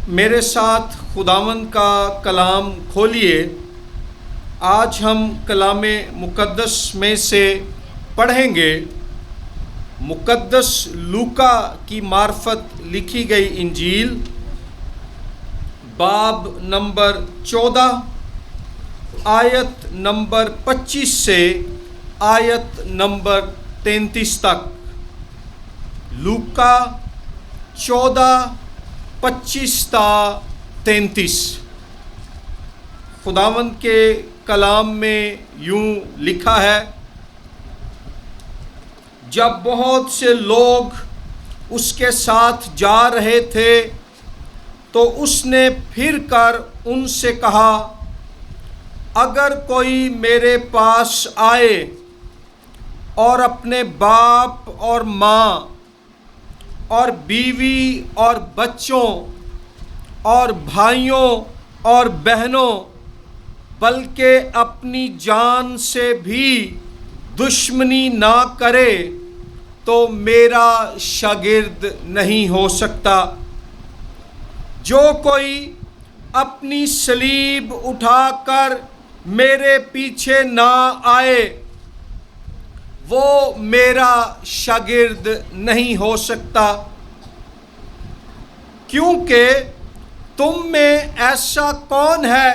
میرے ساتھ خداوند کا کلام کھولیے۔ آج ہم کلام مقدس میں سے پڑھیں گے مقدس لوکا کی معرفت لکھی گئی انجیل، باب نمبر 14 آیت نمبر 25 سے آیت نمبر 33 تک۔ لوکا 14:25 تا 33۔ خداوند کے کلام میں یوں لکھا ہے: جب بہت سے لوگ اس کے ساتھ جا رہے تھے تو اس نے پھر کر ان سے کہا، اگر کوئی میرے پاس آئے اور اپنے باپ اور ماں اور بیوی اور بچوں اور بھائیوں اور بہنوں بلکہ اپنی جان سے بھی دشمنی نہ کرے تو میرا شاگرد نہیں ہو سکتا۔ جو کوئی اپنی صلیب اٹھا کر میرے پیچھے نہ آئے وہ میرا شاگرد نہیں ہو سکتا۔ کیونکہ تم میں ایسا کون ہے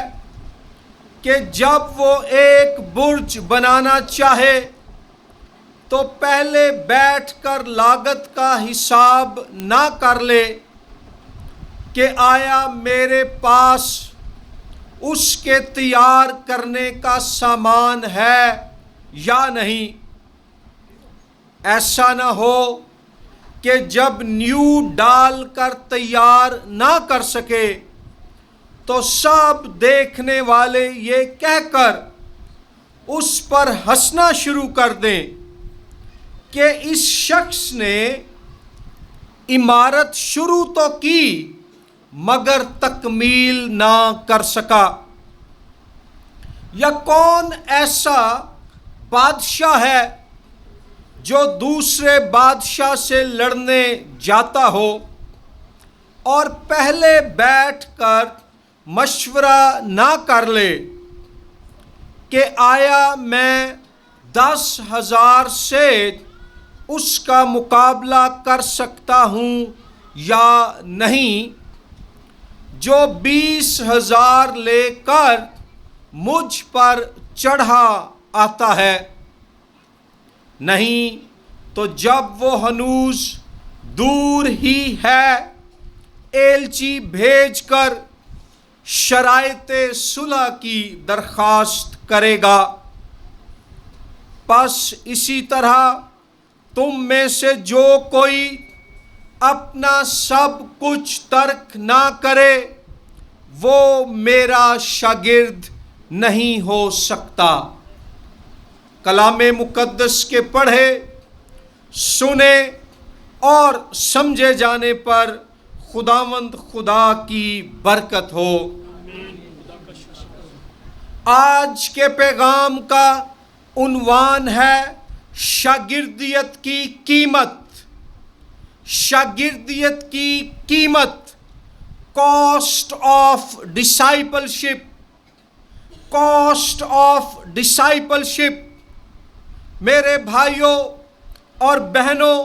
کہ جب وہ ایک برج بنانا چاہے تو پہلے بیٹھ کر لاگت کا حساب نہ کر لے کہ آیا میرے پاس اس کے تیار کرنے کا سامان ہے یا نہیں؟ ایسا نہ ہو کہ جب نیو ڈال کر تیار نہ کر سکے تو سب دیکھنے والے یہ کہہ کر اس پر ہنسنا شروع کر دیں کہ اس شخص نے عمارت شروع تو کی مگر تکمیل نہ کر سکا۔ یا کون ایسا بادشاہ ہے جو دوسرے بادشاہ سے لڑنے جاتا ہو اور پہلے بیٹھ کر مشورہ نہ کر لے کہ آیا میں 10,000 سے اس کا مقابلہ کر سکتا ہوں یا نہیں؟ جو 20,000 لے کر مجھ پر چڑھا آتا ہے، نہیں تو جب وہ ہنوز دور ہی ہے ایلچی بھیج کر شرائط صلح کی درخواست کرے گا۔ پس اسی طرح تم میں سے جو کوئی اپنا سب کچھ ترک نہ کرے وہ میرا شاگرد نہیں ہو سکتا۔ کلام مقدس کے پڑھے، سنے اور سمجھے جانے پر خداوند خدا کی برکت ہو۔ آج کے پیغام کا عنوان ہے شاگردیت کی قیمت۔ شاگردیت کی قیمت، cost of discipleship. Cost of discipleship. میرے بھائیوں اور بہنوں،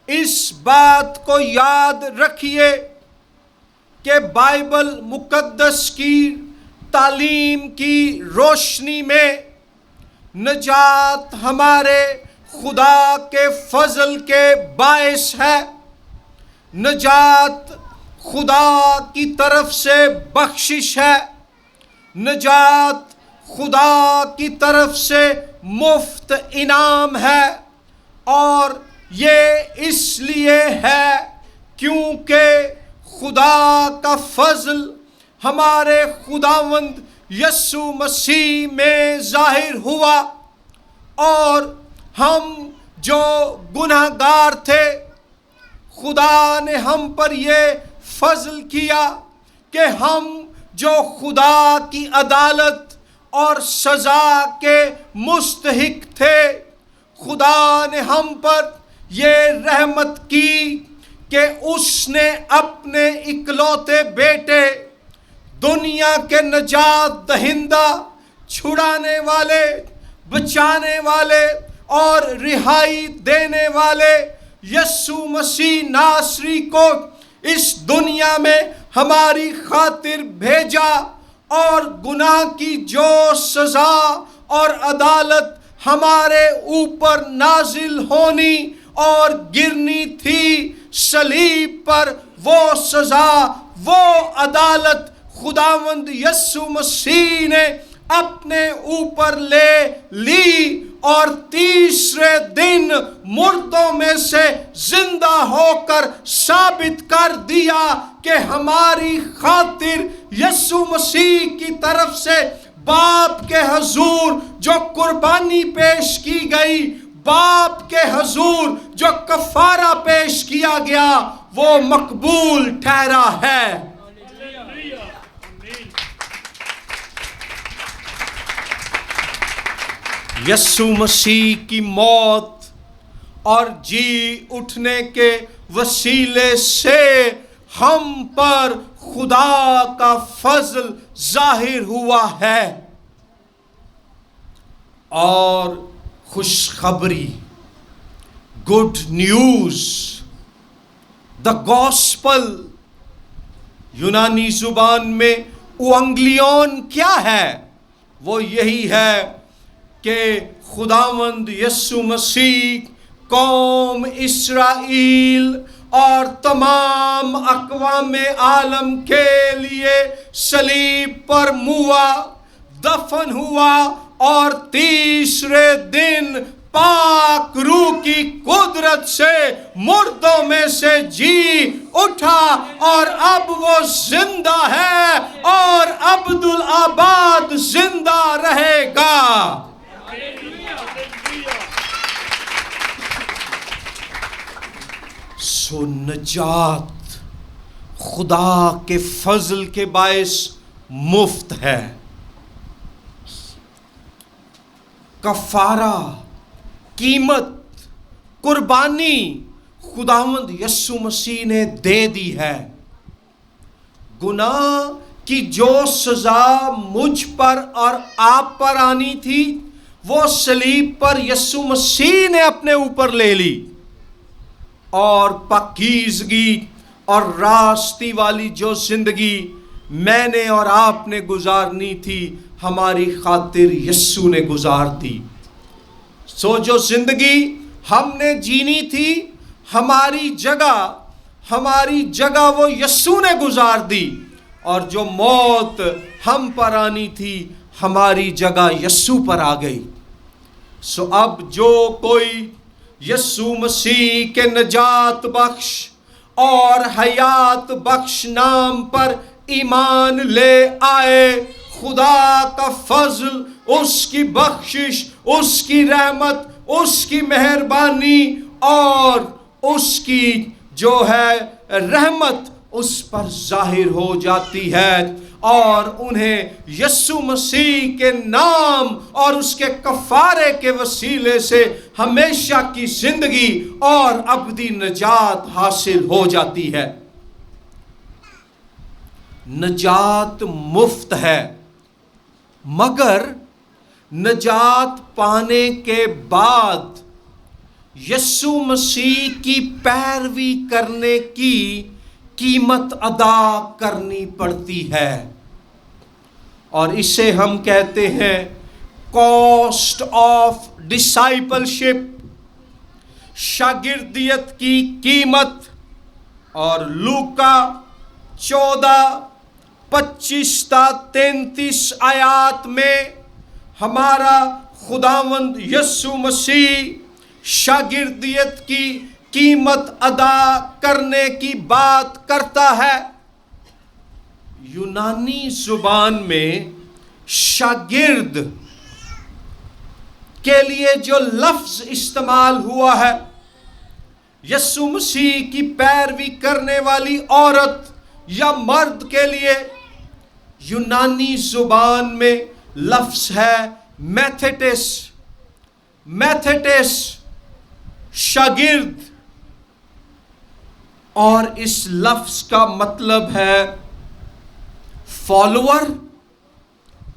اس بات کو یاد رکھیے کہ بائبل مقدس کی تعلیم کی روشنی میں نجات ہمارے خدا کے فضل کے باعث ہے۔ نجات خدا کی طرف سے بخشش ہے۔ نجات خدا کی طرف سے مفت انعام ہے، اور یہ اس لیے ہے کیونکہ خدا کا فضل ہمارے خداوند یسوع مسیح میں ظاہر ہوا، اور ہم جو گناہ گار تھے خدا نے ہم پر یہ فضل کیا کہ ہم جو خدا کی عدالت اور سزا کے مستحق تھے، خدا نے ہم پر یہ رحمت کی کہ اس نے اپنے اکلوتے بیٹے دنیا کے نجات دہندہ چھڑانے والے بچانے والے اور رہائی دینے والے یسوع مسیح ناصری کو اس دنیا میں ہماری خاطر بھیجا، اور گناہ کی جو سزا اور عدالت ہمارے اوپر نازل ہونی اور گرنی تھی صلیب پر، وہ سزا وہ عدالت خداوند یسوع مسیح نے اپنے اوپر لے لی، اور تیسرے دن مردوں میں سے زندہ ہو کر ثابت کر دیا کہ ہماری خاطر یسوع مسیح کی طرف سے باپ کے حضور جو قربانی پیش کی گئی، باپ کے حضور جو کفارہ پیش کیا گیا، وہ مقبول ٹھہرا ہے۔ یسوع مسیح کی موت اور جی اٹھنے کے وسیلے سے ہم پر خدا کا فضل ظاہر ہوا ہے، اور خوشخبری، گڈ نیوز، دا گوسپل، یونانی زبان میں اوانگلیون کیا ہے؟ وہ یہی ہے کہ خداوند یسوع مسیح قوم اسرائیل اور تمام اقوام عالم کے لیے صلیب پر موا، دفن ہوا، اور تیسرے دن پاک روح کی قدرت سے مردوں میں سے جی اٹھا، اور اب وہ زندہ ہے اور ابدالآباد زندہ رہے گا۔ سو نجات خدا کے فضل کے باعث مفت ہے۔ کفارہ، قیمت، قربانی خداوند یسوع مسیح نے دے دی ہے۔ گناہ کی جو سزا مجھ پر اور آپ پر آنی تھی، وہ صلیب پر یسوع مسیح نے اپنے اوپر لے لی، اور پاکیزگی اور راستی والی جو زندگی میں نے اور آپ نے گزارنی تھی، ہماری خاطر یسوع نے گزار دی۔ سو جو زندگی ہم نے جینی تھی ہماری جگہ وہ یسوع نے گزار دی، اور جو موت ہم پر آنی تھی ہماری جگہ یسوع پر آ گئی۔ سو اب جو کوئی یسوع مسیح کے نجات بخش اور حیات بخش نام پر ایمان لے آئے، خدا کا فضل، اس کی بخشش، اس کی رحمت، اس کی مہربانی اور اس کی جو ہے رحمت اس پر ظاہر ہو جاتی ہے، اور انہیں یسوع مسیح کے نام اور اس کے کفارے کے وسیلے سے ہمیشہ کی زندگی اور ابدی نجات حاصل ہو جاتی ہے۔ نجات مفت ہے، مگر نجات پانے کے بعد یسوع مسیح کی پیروی کرنے کی قیمت ادا کرنی پڑتی ہے، اور اسے ہم کہتے ہیں کاسٹ آف ڈسائپلشپ، شاگردیت کی قیمت۔ اور لوکا 14:25-33 آیات میں ہمارا خداوند یسوع مسیح شاگردیت کی قیمت ادا کرنے کی بات کرتا ہے۔ یونانی زبان میں شاگرد کے لیے جو لفظ استعمال ہوا ہے، یسوع مسیح کی پیروی کرنے والی عورت یا مرد کے لیے یونانی زبان میں لفظ ہے میتھیٹس، شاگرد۔ اور اس لفظ کا مطلب ہے فالوور،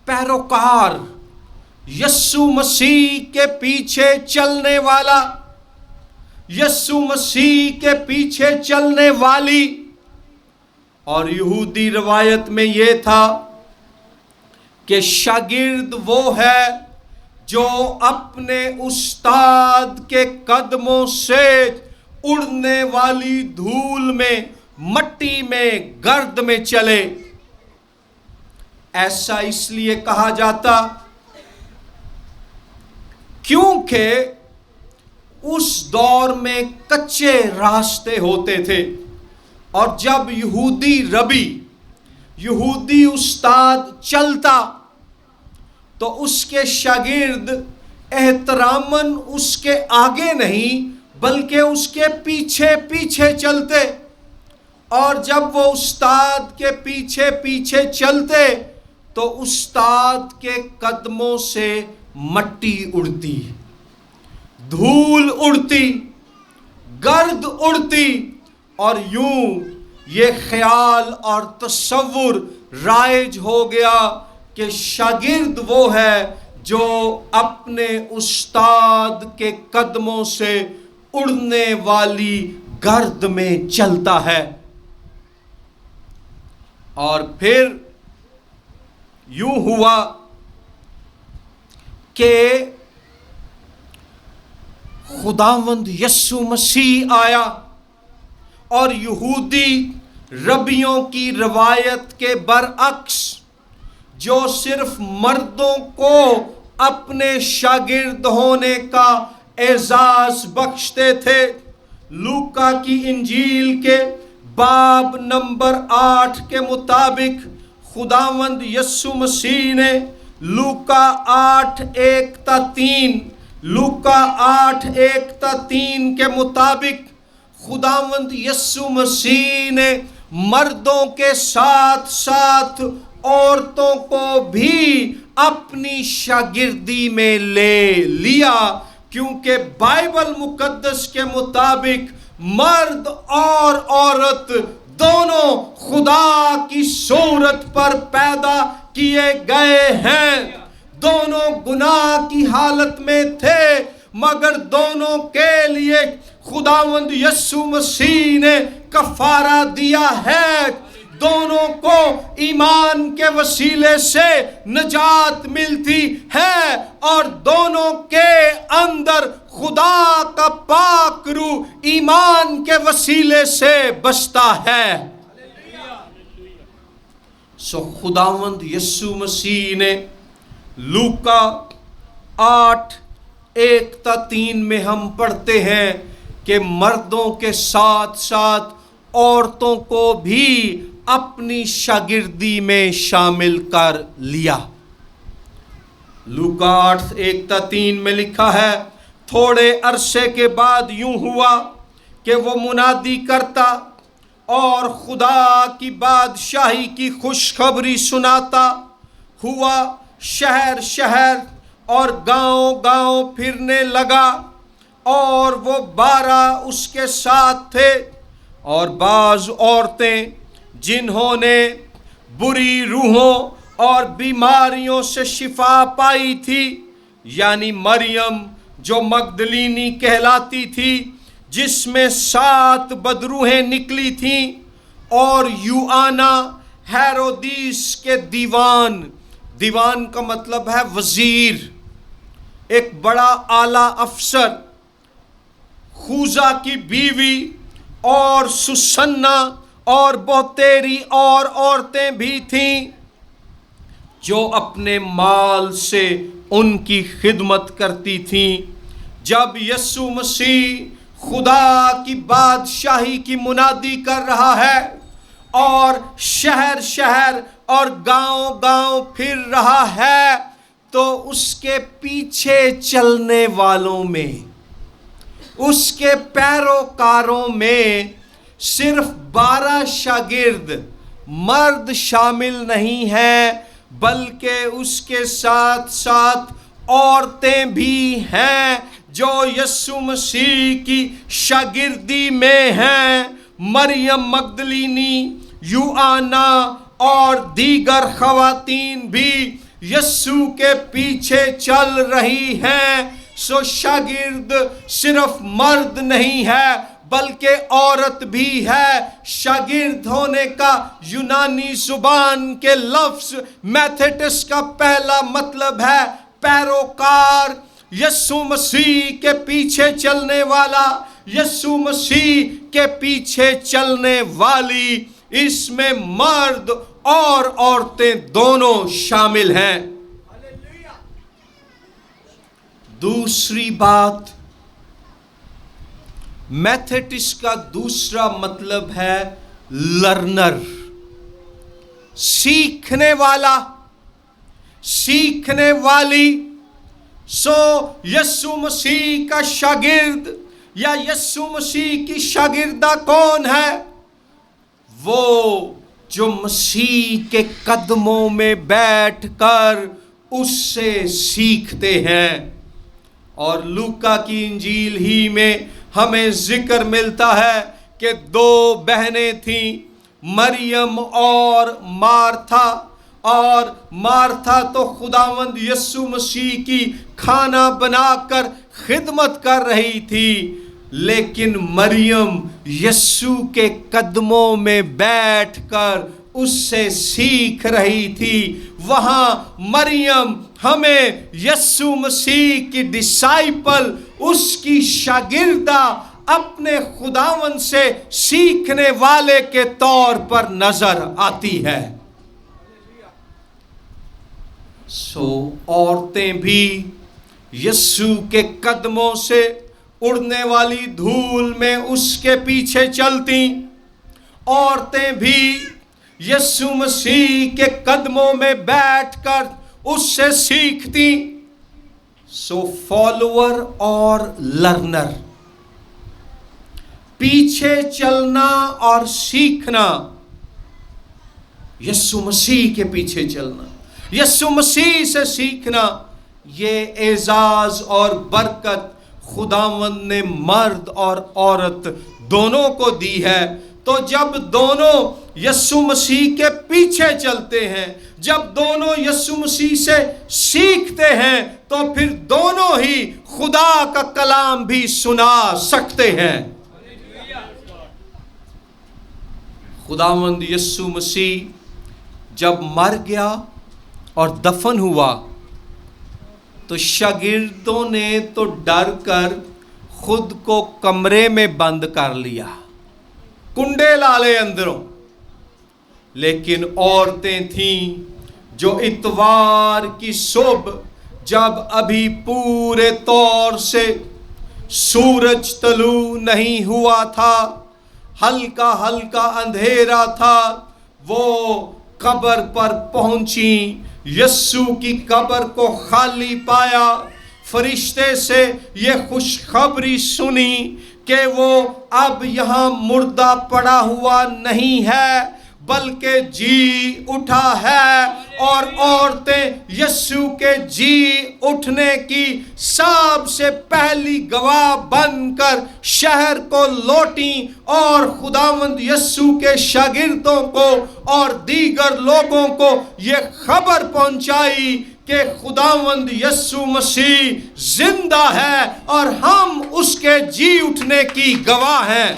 پیروکار، یسوع مسیح کے پیچھے چلنے والا، یسوع مسیح کے پیچھے چلنے والی۔ اور یہودی روایت میں یہ تھا کہ شاگرد وہ ہے جو اپنے استاد کے قدموں سے اڑنے والی دھول میں، مٹی میں، گرد میں چلے۔ ایسا اس لیے کہا جاتا کیونکہ اس دور میں کچے راستے ہوتے تھے، اور جب یہودی ربی، یہودی استاد چلتا تو اس کے شاگرد احتراماً اس کے آگے نہیں بلکہ اس کے پیچھے پیچھے چلتے، اور جب وہ استاد کے پیچھے پیچھے چلتے تو استاد کے قدموں سے مٹی اڑتی، دھول اڑتی، گرد اڑتی، اور یوں یہ خیال اور تصور رائج ہو گیا کہ شاگرد وہ ہے جو اپنے استاد کے قدموں سے اڑنے والی گرد میں چلتا ہے۔ اور پھر یوں ہوا کہ خداوند یسوع مسیح آیا، اور یہودی ربیوں کی روایت کے برعکس، جو صرف مردوں کو اپنے شاگرد ہونے کا اعزاز بخشتے تھے، لوکا کی انجیل کے باب نمبر 8 کے مطابق خداوند یسوع مسیح نے لوکا 8:1-3 لوکا 8:1-3 کے مطابق خداوند یسوع مسیح نے مردوں کے ساتھ ساتھ عورتوں کو بھی اپنی شاگردی میں لے لیا، کیونکہ بائبل مقدس کے مطابق مرد اور عورت دونوں خدا کی صورت پر پیدا کیے گئے ہیں، دونوں گناہ کی حالت میں تھے، مگر دونوں کے لیے خداوند یسوع مسیح نے کفارہ دیا ہے، دونوں کو ایمان کے وسیلے سے نجات ملتی ہے، اور دونوں کے اندر خدا کا پاک روح ایمان کے وسیلے سے بستا ہے۔ سو خداوند یسوع مسیح نے لوکا 8:1-3 میں ہم پڑھتے ہیں کہ مردوں کے ساتھ ساتھ عورتوں کو بھی اپنی شاگردی میں شامل کر لیا۔ لوکا 8:1-3 میں لکھا ہے، تھوڑے عرصے کے بعد یوں ہوا کہ وہ منادی کرتا اور خدا کی بادشاہی کی خوشخبری سناتا ہوا شہر شہر اور گاؤں گاؤں پھرنے لگا، اور وہ 12 اس کے ساتھ تھے، اور بعض عورتیں جنہوں نے بری روحوں اور بیماریوں سے شفا پائی تھی، یعنی مریم جو مگدلینی کہلاتی تھی، جس میں 7 بدروحیں نکلی تھیں، اور یوآنا ہیرودیس کے دیوان کا مطلب ہے وزیر، ایک بڑا اعلیٰ افسر، خوزا کی بیوی، اور سسنہ، اور بہتیری اور عورتیں بھی تھیں جو اپنے مال سے ان کی خدمت کرتی تھیں۔ جب یسوع مسیح خدا کی بادشاہی کی منادی کر رہا ہے اور شہر شہر اور گاؤں گاؤں پھر رہا ہے، تو اس کے پیچھے چلنے والوں میں، اس کے پیروکاروں میں صرف 12 شاگرد مرد شامل نہیں ہیں، بلکہ اس کے ساتھ ساتھ عورتیں بھی ہیں جو یسوع مسیح کی شاگردی میں ہیں، مریم مگدلینی، یوآنا اور دیگر خواتین بھی یسوع کے پیچھے چل رہی ہیں۔ سو شاگرد صرف مرد نہیں ہے بلکہ عورت بھی ہے۔ شاگرد ہونے کا یونانی زبان کے لفظ میتھیٹس کا پہلا مطلب ہے پیروکار، یسوع مسیح کے پیچھے چلنے والا، یسوع مسیح کے پیچھے چلنے والی۔ اس میں مرد اور عورتیں دونوں شامل ہیں۔ دوسری بات، میتھیٹس کا دوسرا مطلب ہے لرنر، سیکھنے والا، سیکھنے والی۔ سو یسوع مسیح کا شاگرد یا یسوع مسیح کی شاگردہ کون ہے؟ وہ جو مسیح کے قدموں میں بیٹھ کر اس سے سیکھتے ہیں۔ اور لوکا کی انجیل ہی میں ہمیں ذکر ملتا ہے کہ دو بہنیں تھیں، مریم اور مارتھا۔ اور مارتھا تو خداوند یسوع مسیح کی کھانا بنا کر خدمت کر رہی تھی، لیکن مریم یسوع کے قدموں میں بیٹھ کر اس سے سیکھ رہی تھی۔ وہاں مریم ہمیں یسوع مسیح کی ڈسائپل، اس کی شاگردہ، اپنے خداوند سے سیکھنے والے کے طور پر نظر آتی ہے۔ سو عورتیں بھی یسوع کے قدموں سے اڑنے والی دھول میں اس کے پیچھے چلتی، عورتیں بھی یسوع مسیح کے قدموں میں بیٹھ کر اس سے سیکھتی۔ سو فالوور اور لرنر، پیچھے چلنا اور سیکھنا، یسوع مسیح کے پیچھے چلنا، یسوع مسیح سے سیکھنا، یہ اعزاز اور برکت خداوند نے مرد اور عورت دونوں کو دی ہے۔ تو جب دونوں یسوع مسیح کے پیچھے چلتے ہیں، جب دونوں یسوع مسیح سے سیکھتے ہیں، تو پھر دونوں ہی خدا کا کلام بھی سنا سکتے ہیں۔ خداوند یسوع مسیح جب مر گیا اور دفن ہوا تو شاگردوں نے تو ڈر کر خود کو کمرے میں بند کر لیا، کنڈے لالے اندروں۔ لیکن عورتیں تھیں جو اتوار کی صبح، جب ابھی پورے طور سے سورج طلوع نہیں ہوا تھا، ہلکا ہلکا اندھیرا تھا، وہ قبر پر پہنچی، یسوع کی قبر کو خالی پایا، فرشتے سے یہ خوشخبری سنی کہ وہ اب یہاں مردہ پڑا ہوا نہیں ہے بلکہ جی اٹھا ہے۔ اور عورتیں یسوع کے جی اٹھنے کی سب سے پہلی گواہ بن کر شہر کو لوٹیں اور خداوند یسوع کے شاگردوں کو اور دیگر لوگوں کو یہ خبر پہنچائی کہ خداوند یسوع مسیح زندہ ہے اور ہم اس کے جی اٹھنے کی گواہ ہیں۔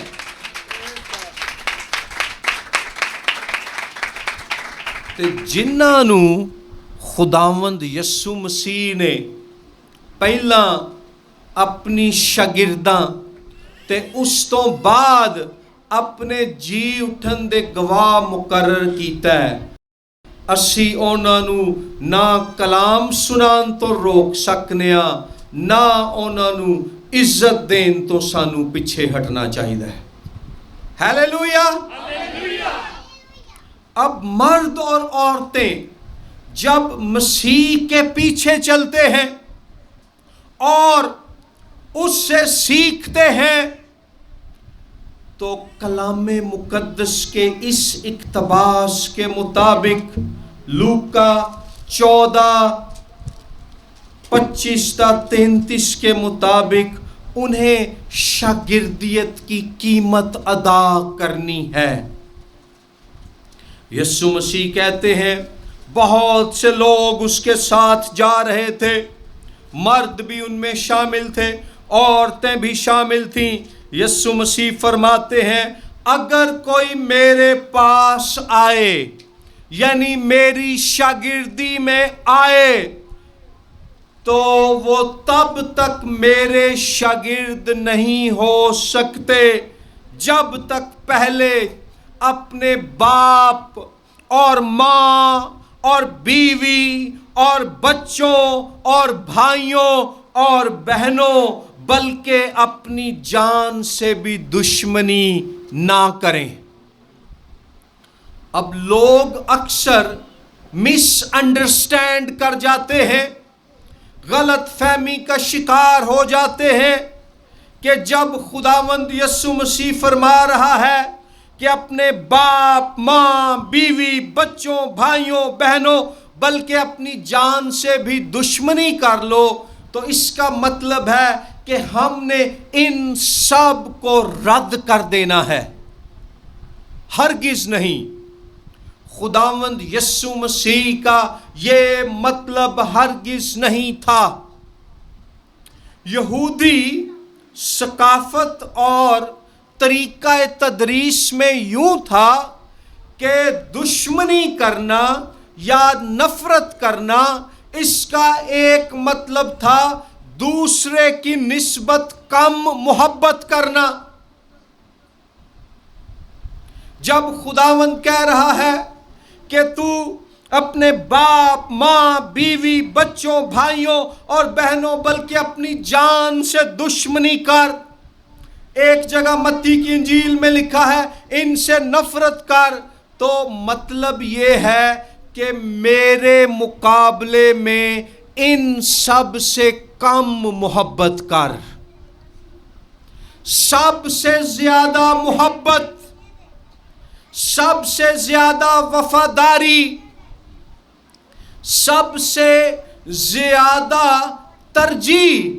تے جنہاں نو خداوند یسوع مسیح نے پہلا اپنی شاگرداں تے اس تو بعد اپنے جی اٹھن دے گواہ مقرر کیتا ہے، اسی اونا نو نہ کلام سنان تو روک سکنے ہاں، نہ اونا نو عزت دین تو سانو پیچھے ہٹنا چاہیے۔ ہیلیلویا۔ اب مرد اور عورتیں جب مسیح کے پیچھے چلتے ہیں اور اس سے سیکھتے ہیں تو کلام مقدس کے اس اقتباس کے مطابق لوکا 14:25-33 کے مطابق انہیں شاگردیت کی قیمت ادا کرنی ہے۔ یسوع مسیح کہتے ہیں بہت سے لوگ اس کے ساتھ جا رہے تھے، مرد بھی ان میں شامل تھے، عورتیں بھی شامل تھیں۔ یسوع مسیح فرماتے ہیں اگر کوئی میرے پاس آئے، یعنی میری شاگردی میں آئے، تو وہ تب تک میرے شاگرد نہیں ہو سکتے جب تک پہلے اپنے باپ اور ماں اور بیوی اور بچوں اور بھائیوں اور بہنوں بلکہ اپنی جان سے بھی دشمنی نہ کریں۔ اب لوگ اکثر مس انڈرسٹینڈ کر جاتے ہیں، غلط فہمی کا شکار ہو جاتے ہیں کہ جب خداوند یسوع مسیح فرما رہا ہے کہ اپنے باپ ماں بیوی بچوں بھائیوں بہنوں بلکہ اپنی جان سے بھی دشمنی کر لو، تو اس کا مطلب ہے کہ ہم نے ان سب کو رد کر دینا ہے۔ ہرگز نہیں، خداوند یسوع مسیح کا یہ مطلب ہرگز نہیں تھا۔ یہودی ثقافت اور طریقہ تدریس میں یوں تھا کہ دشمنی کرنا یا نفرت کرنا، اس کا ایک مطلب تھا دوسرے کی نسبت کم محبت کرنا۔ جب خداوند کہہ رہا ہے کہ تو اپنے باپ ماں بیوی بچوں بھائیوں اور بہنوں بلکہ اپنی جان سے دشمنی کر، ایک جگہ متی کی انجیل میں لکھا ہے ان سے نفرت کر، تو مطلب یہ ہے کہ میرے مقابلے میں ان سب سے کم محبت کر، سب سے زیادہ محبت، سب سے زیادہ وفاداری، سب سے زیادہ ترجیح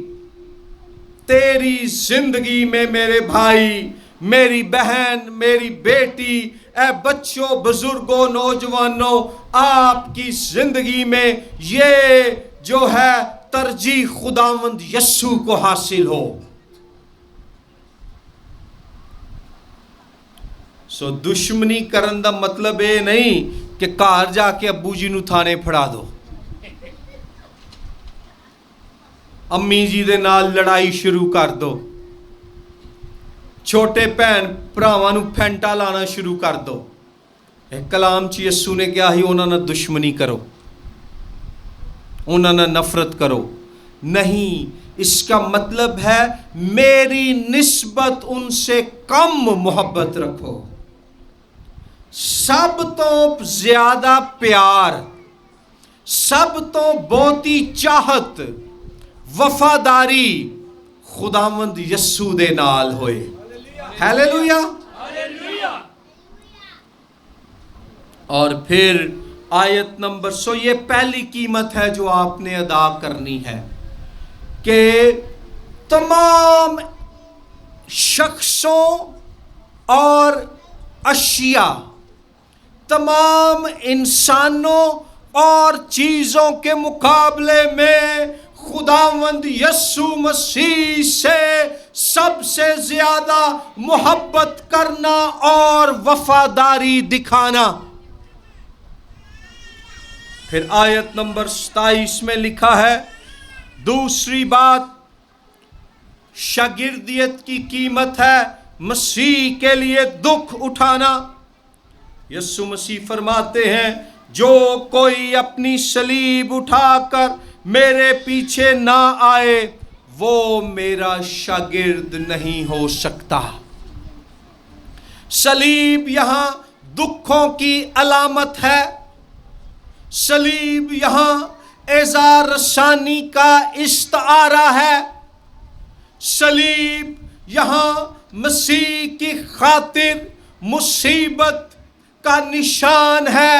تیری زندگی میں میرے بھائی میری بہن میری بیٹی، اے بچوں بزرگوں نوجوانوں، آپ کی زندگی میں یہ جو ہے ترجیح خداوند یسوع کو حاصل ہو۔ سو دشمنی کرن دا مطلب یہ نہیں کہ گھر جا کے ابو جی نو تھانے پھڑا دو، امی جی دے نال لڑائی شروع کر دو، چھوٹے بھن بھراواں نو پھینٹا لانا شروع کر دو۔ ایک کلام چ یسوع نے کہا ہی انہاں نال دشمنی کرو، انہاں نال نفرت کرو۔ نہیں، اس کا مطلب ہے میری نسبت ان سے کم محبت رکھو، سب تو زیادہ پیار، سب تو بہتی چاہت وفاداری خداوند یسوع دے نال ہوئے۔ ہیلیلویا۔ اور پھر آیت نمبر یہ پہلی قیمت ہے جو آپ نے ادا کرنی ہے کہ تمام شخصوں اور اشیاء، تمام انسانوں اور چیزوں کے مقابلے میں خداوند یسوع مسیح سے سب سے زیادہ محبت کرنا اور وفاداری دکھانا۔ پھر آیت نمبر 27 میں لکھا ہے دوسری بات، شاگردیت کی قیمت ہے مسیح کے لیے دکھ اٹھانا۔ یسوع مسیح فرماتے ہیں جو کوئی اپنی صلیب اٹھا کر میرے پیچھے نہ آئے وہ میرا شاگرد نہیں ہو سکتا۔ صلیب یہاں دکھوں کی علامت ہے، صلیب یہاں اعزار رسانی کا استعارہ ہے، صلیب یہاں مسیح کی خاطر مصیبت کا نشان ہے،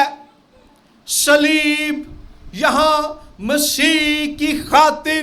صلیب یہاں مسیح کی خاطر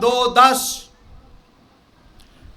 2:10।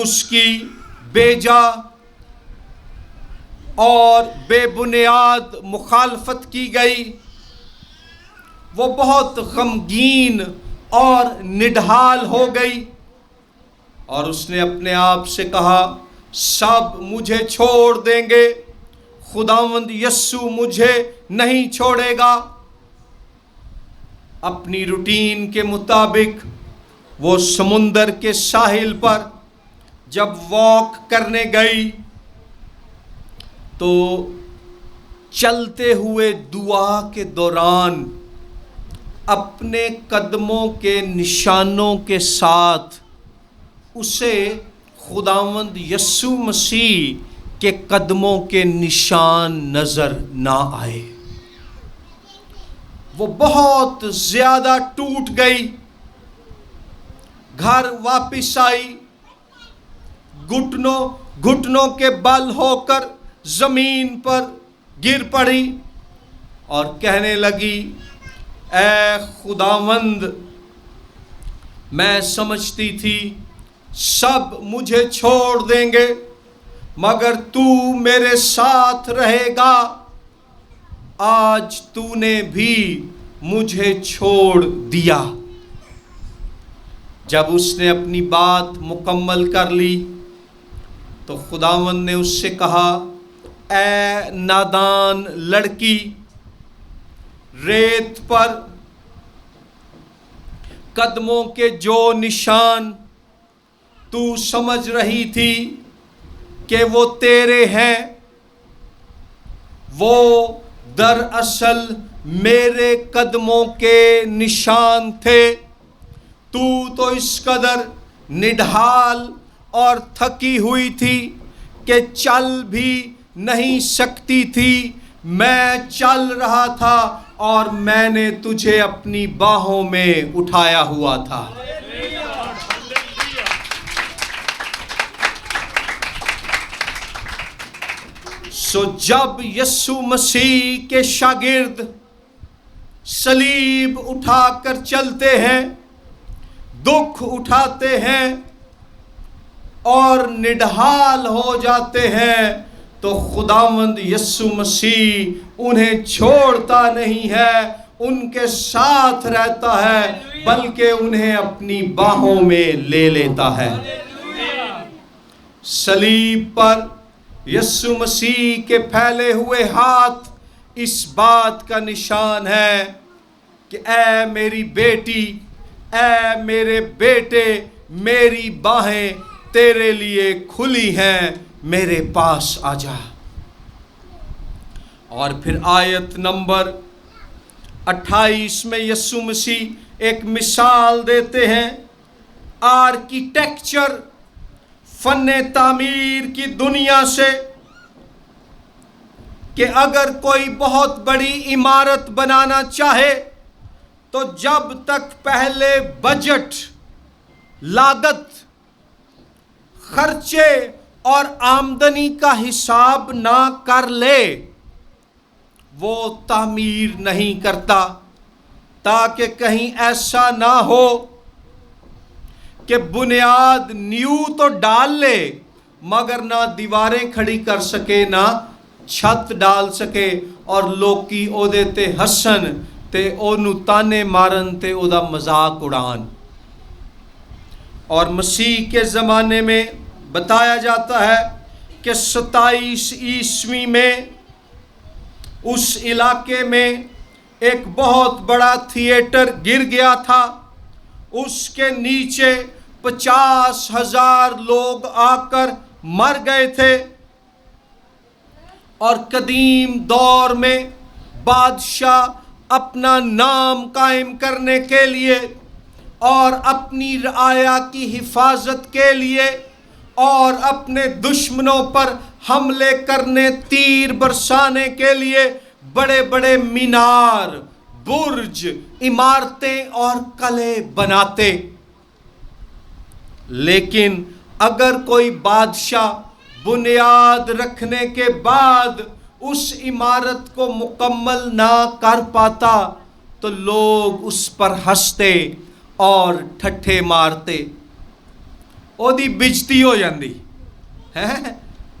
اس کی بیجا اور بے بنیاد مخالفت کی گئی، وہ بہت غمگین اور نڈھال ہو گئی، اور اس نے اپنے آپ سے کہا سب مجھے چھوڑ دیں گے، خداوند یسوع مجھے نہیں چھوڑے گا۔ اپنی روٹین کے مطابق وہ سمندر کے ساحل پر جب واک کرنے گئی تو چلتے ہوئے دعا کے دوران اپنے قدموں کے نشانوں کے ساتھ اسے خداوند یسوع مسیح کے قدموں کے نشان نظر نہ آئے۔ وہ بہت زیادہ ٹوٹ گئی، گھر واپس آئی، گھٹنوں کے بل ہو کر زمین پر گر پڑی اور کہنے لگی اے خداوند، میں سمجھتی تھی سب مجھے چھوڑ دیں گے مگر تو میرے ساتھ رہے گا، آج تو نے بھی مجھے چھوڑ دیا۔ جب اس نے اپنی بات مکمل کر لی تو خداوند نے اس سے کہا اے نادان لڑکی، ریت پر قدموں کے جو نشان تو سمجھ رہی تھی کہ وہ تیرے ہیں، وہ دراصل میرے قدموں کے نشان تھے۔ تو اس قدر نڈھال اور تھکی ہوئی تھی کہ چل بھی نہیں سکتی تھی، میں چل رہا تھا اور میں نے تجھے اپنی باہوں میں اٹھایا ہوا تھا۔ جب یسوع مسیح کے شاگرد صلیب اٹھا کر چلتے ہیں، دکھ اٹھاتے ہیں اور نڈھال ہو جاتے ہیں، تو خداوند یسوع مسیح انہیں چھوڑتا نہیں ہے، ان کے ساتھ رہتا ہے، بلکہ انہیں اپنی باہوں میں لے لیتا ہے۔ صلیب پر یسوع مسیح کے پھیلے ہوئے ہاتھ اس بات کا نشان ہے کہ اے میری بیٹی، اے میرے بیٹے، میری باہیں تیرے لیے کھلی ہیں، میرے پاس آ جا۔ اور پھر آیت نمبر 28 میں یسوع مسیح ایک مثال دیتے ہیں آرکیٹیکچر، فن تعمیر کی دنیا سے، کہ اگر کوئی بہت بڑی عمارت بنانا چاہے تو جب تک پہلے بجٹ، لاگت، خرچے اور آمدنی کا حساب نہ کر لے وہ تعمیر نہیں کرتا، تاکہ کہیں ایسا نہ ہو کہ بنیاد نیو تو ڈال لے مگر نہ دیواریں کھڑی کر سکے، نہ چھت ڈال سکے، اور لوکی او دے تے ہسن تے اونوں تانے مارن تے او دا مذاق اڑان۔ اور مسیح کے زمانے میں بتایا جاتا ہے کہ 27 عیسوی میں اس علاقے میں ایک بہت بڑا تھیٹر گر گیا تھا، اس کے نیچے 50,000 لوگ آ کر مر گئے تھے، اور قدیم دور میں بادشاہ اپنا نام قائم کرنے کے لیے اور اپنی رعایا کی حفاظت کے لیے اور اپنے دشمنوں پر حملے کرنے، تیر برسانے کے لیے بڑے بڑے مینار، برج، عمارتیں اور قلعے بناتے۔ لیکن اگر کوئی بادشاہ بنیاد رکھنے کے بعد اس عمارت کو مکمل نہ کر پاتا تو لوگ اس پر ہنستے اور ٹھٹھے مارتے۔ ਉਹਦੀ ਬਿਜਤੀ ਹੋ ਜਾਂਦੀ ਹੈ,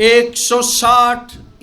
160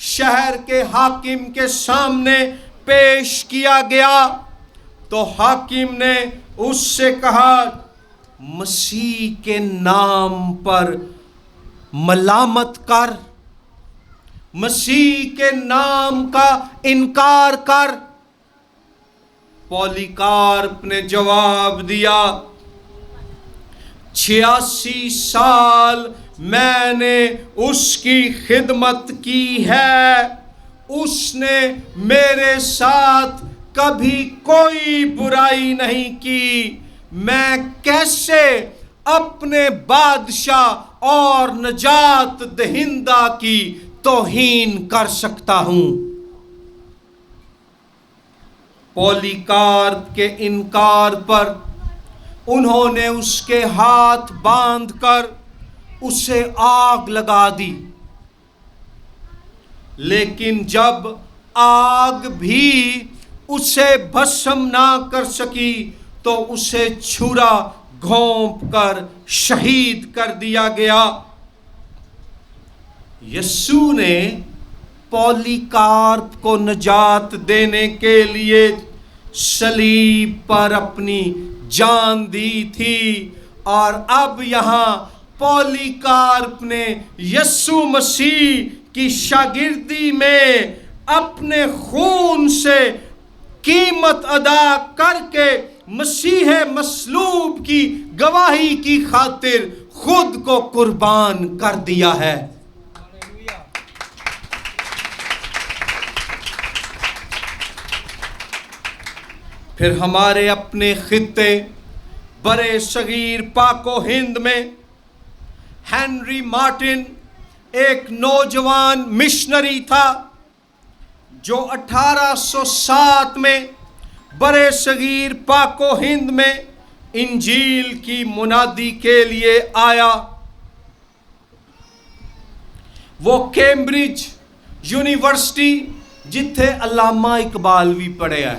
شہر کے حاکم کے سامنے پیش کیا گیا تو حاکم نے اس سے کہا مسیح کے نام پر ملامت کر، مسیح کے نام کا انکار کر۔ پولیکارپ نے جواب دیا 86 سال میں نے اس کی خدمت کی ہے، اس نے میرے ساتھ کبھی کوئی برائی نہیں کی، میں کیسے اپنے بادشاہ اور نجات دہندہ کی توہین کر سکتا ہوں؟ پولیکارپ کے انکار پر انہوں نے اس کے ہاتھ باندھ کر اسے آگ لگا دی، لیکن جب آگ بھی اسے بھسم نہ کر سکی تو اسے چھرا گھونپ کر شہید کر دیا گیا۔ یسوع نے پولیکارپ کو نجات دینے کے لیے صلیب پر اپنی جان دی تھی، اور اب یہاں پولیکارپ نے یسوع مسیح کی شاگردی میں اپنے خون سے قیمت ادا کر کے مسیح مصلوب کی گواہی کی خاطر خود کو قربان کر دیا ہے۔ پھر ہمارے اپنے خطے برے صغیر پاک و ہند میں ہنری مارٹن ایک نوجوان مشنری تھا جو 1807 میں برے صغیر پاک و ہند میں انجیل کی منادی کے لیے آیا۔ وہ کیمبرج یونیورسٹی جتھے علامہ اقبال بھی پڑھے ہے،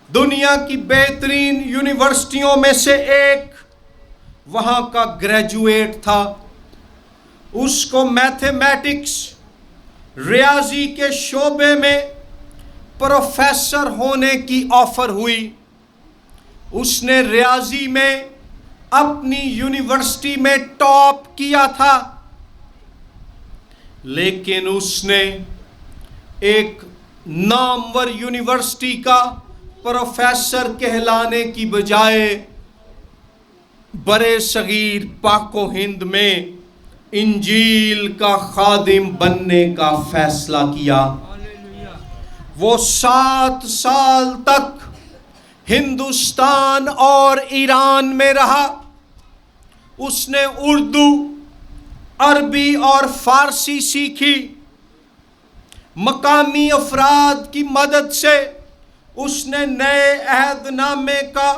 دنیا کی بہترین یونیورسٹیوں میں سے ایک، وہاں کا گریجویٹ تھا۔ اس کو میتھمیٹکس ریاضی کے شعبے میں پروفیسر ہونے کی آفر ہوئی۔ اس نے ریاضی میں اپنی یونیورسٹی میں ٹاپ کیا تھا، لیکن اس نے ایک نامور یونیورسٹی کا پروفیسر کہلانے کی بجائے برے صغیر پاک و ہند میں انجیل کا خادم بننے کا فیصلہ کیا۔ وہ 7 سال تک ہندوستان اور ایران میں رہا۔ اس نے اردو، عربی اور فارسی سیکھی۔ مقامی افراد کی مدد سے اس نے نئے عہد نامے کا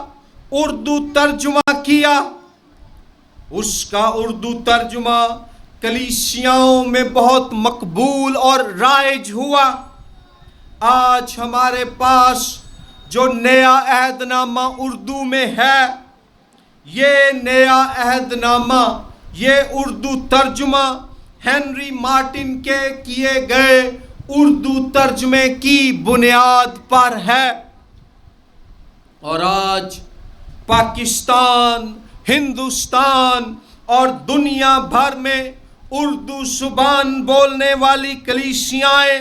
اردو ترجمہ کیا۔ اس کا اردو ترجمہ کلیسیاؤں میں بہت مقبول اور رائج ہوا۔ آج ہمارے پاس جو نیا عہد نامہ اردو میں ہے، یہ نیا عہد نامہ، یہ اردو ترجمہ ہنری مارٹن کے کیے گئے اردو ترجمے کی بنیاد پر ہے۔ اور آج پاکستان، ہندوستان اور دنیا بھر میں اردو زبان بولنے والی کلیسیائیں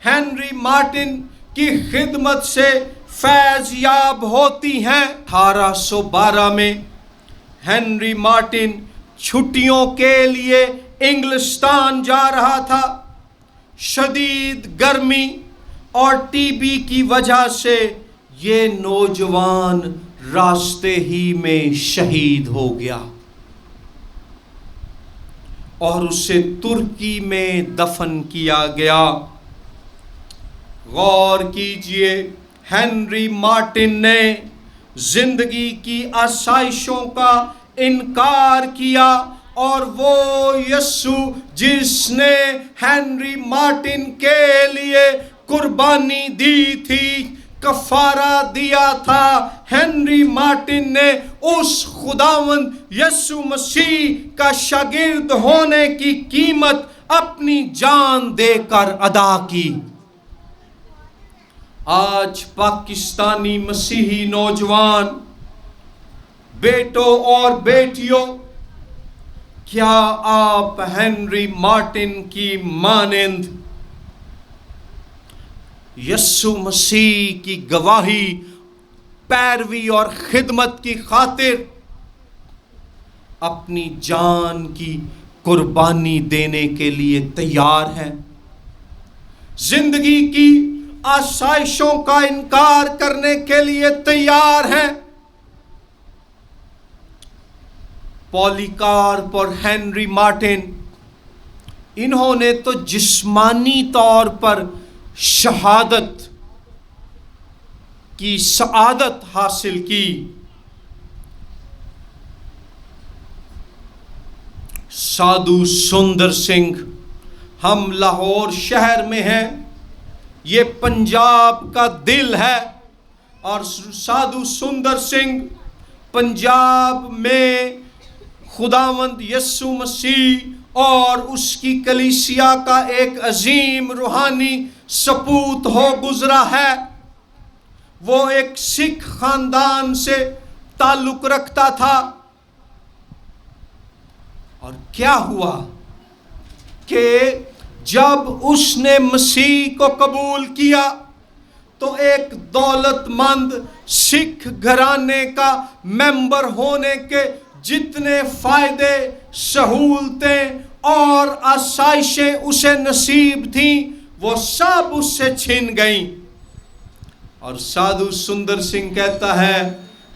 ہنری مارٹن کی خدمت سے فیض یاب ہوتی ہیں۔ 1812 میں ہنری مارٹن چھٹیوں کے لیے انگلستان جا رہا تھا۔ شدید گرمی اور ٹی بی کی وجہ سے یہ نوجوان راستے ہی میں شہید ہو گیا اور اسے ترکی میں دفن کیا گیا۔ غور کیجئے، ہنری مارٹن نے زندگی کی آسائشوں کا انکار کیا، اور وہ یسوع جس نے ہنری مارٹن کے لیے قربانی دی تھی، کفارہ دیا تھا، ہنری مارٹن نے اس خداوند یسوع مسیح کا شاگرد ہونے کی قیمت اپنی جان دے کر ادا کی۔ آج پاکستانی مسیحی نوجوان بیٹوں اور بیٹیوں، کیا آپ ہنری مارٹن کی مانند یسوع مسیح کی گواہی، پیروی اور خدمت کی خاطر اپنی جان کی قربانی دینے کے لیے تیار ہیں؟ زندگی کی آسائشوں کا انکار کرنے کے لیے تیار ہیں؟ پولیکارپ اور ہنری مارٹن، انہوں نے تو جسمانی طور پر شہادت کی سعادت حاصل کی، سادھو سندر سنگھ، ہم لاہور شہر میں ہیں، یہ پنجاب کا دل ہے، اور سادھو سندر سنگھ پنجاب میں خداوند یسوع مسیح اور اس کی کلیسیا کا ایک عظیم روحانی سپوت ہو گزرا ہے۔ وہ ایک سکھ خاندان سے تعلق رکھتا تھا، اور کیا ہوا کہ جب اس نے مسیح کو قبول کیا تو ایک دولت مند سکھ گھرانے کا ممبر ہونے کے جتنے فائدے، سہولتیں اور آسائشیں اسے نصیب تھیں وہ سب اس سے چھن گئیں۔ اور سادھو سندر سنگھ کہتا ہے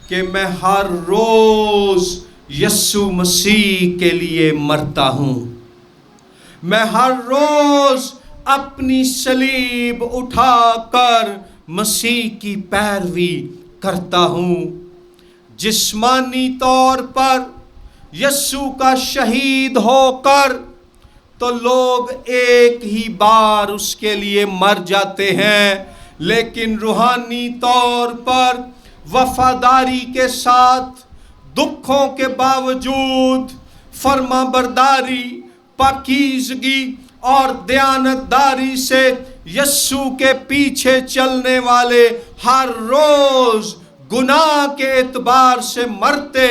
کہ میں ہر روز یسوع مسیح کے لیے مرتا ہوں، میں ہر روز اپنی صلیب اٹھا کر مسیح کی پیروی کرتا ہوں۔ جسمانی طور پر یسوع کا شہید ہو کر تو لوگ ایک ہی بار اس کے لیے مر جاتے ہیں، لیکن روحانی طور پر وفاداری کے ساتھ، دکھوں کے باوجود فرما برداری، پاکیزگی اور دیانتداری سے یسوع کے پیچھے چلنے والے ہر روز گناہ کے اعتبار سے مرتے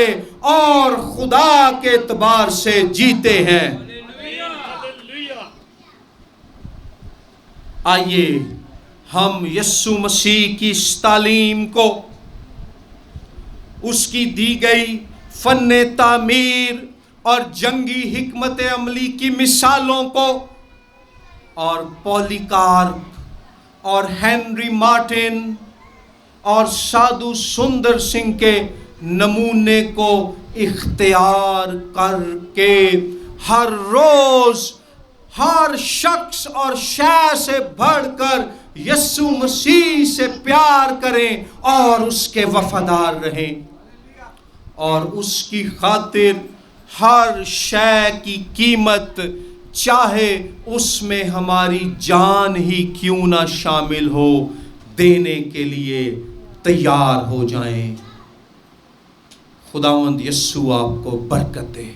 اور خدا کے اعتبار سے جیتے ہیں۔ آئیے ہم یسوع مسیح کی اس تعلیم کو، اس کی دی گئی فن تعمیر اور جنگی حکمت عملی کی مثالوں کو، اور پولیکارپ اور ہنری مارٹن اور سادھو سندر سنگھ کے نمونے کو اختیار کر کے ہر روز ہر شخص اور شے سے بڑھ کر یسوع مسیح سے پیار کریں اور اس کے وفادار رہیں، اور اس کی خاطر ہر شے کی قیمت، چاہے اس میں ہماری جان ہی کیوں نہ شامل ہو، دینے کے لیے تیار ہو جائیں۔ خداوند یسوع آپ کو برکت دے۔